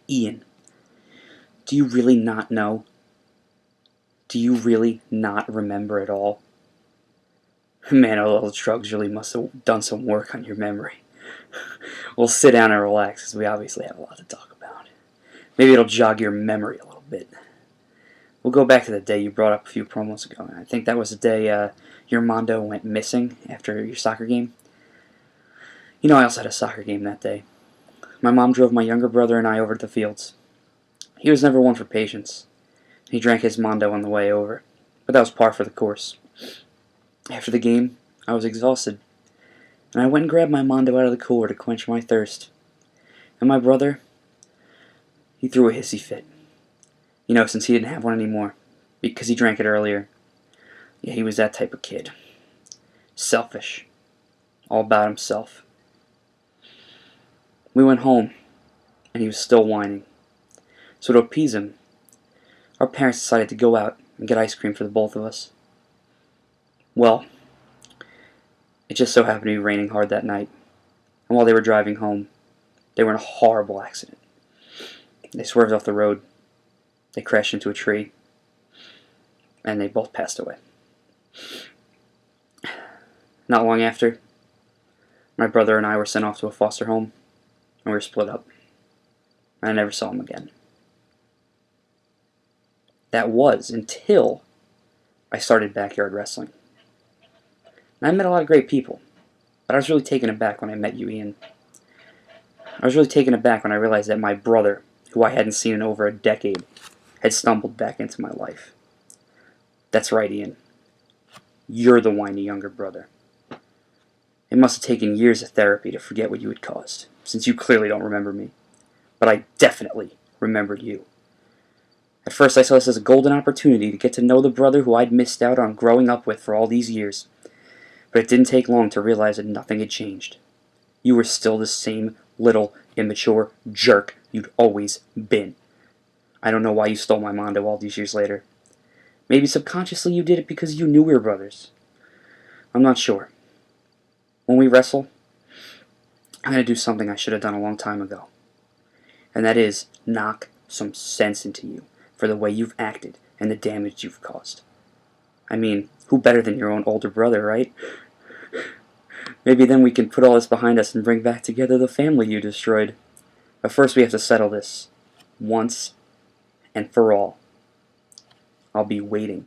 Ian, do you really not know? Do you really not remember at all? Man, all those drugs really must have done some work on your memory. We'll sit down and relax, because we obviously have a lot to talk about. Maybe it'll jog your memory a little bit. We'll go back to the day you brought up a few promos ago. I think that was the day your Mondo went missing after your soccer game. You know, I also had a soccer game that day. My mom drove my younger brother and I over to the fields. He was never one for patience. He drank his Mondo on the way over, but that was par for the course. After the game, I was exhausted, and I went and grabbed my Mondo out of the cooler to quench my thirst. And my brother, he threw a hissy fit. You know, since he didn't have one anymore, because he drank it earlier. Yeah, he was that type of kid. Selfish. All about himself. We went home, and he was still whining. So to appease him, our parents decided to go out and get ice cream for the both of us. Well, it just so happened to be raining hard that night, and while they were driving home, they were in a horrible accident. They swerved off the road, they crashed into a tree, and they both passed away. Not long after, my brother and I were sent off to a foster home, and we were split up, and I never saw him again. That was until I started backyard wrestling. And I met a lot of great people, but I was really taken aback when I met you, Ian. I was really taken aback when I realized that my brother, who I hadn't seen in over a decade, had stumbled back into my life. That's right, Ian. You're the whiny younger brother. It must have taken years of therapy to forget what you had caused, since you clearly don't remember me. But I definitely remembered you. At first I saw this as a golden opportunity to get to know the brother who I'd missed out on growing up with for all these years. But it didn't take long to realize that nothing had changed. You were still the same little, immature jerk you'd always been. I don't know why you stole my Mondo all these years later. Maybe subconsciously you did it because you knew we were brothers. I'm not sure. When we wrestle, I'm going to do something I should have done a long time ago. And that is knock some sense into you for the way you've acted and the damage you've caused. I mean, who better than your own older brother, right? Maybe then we can put all this behind us and bring back together the family you destroyed. But first we have to settle this, once and for all. I'll be waiting.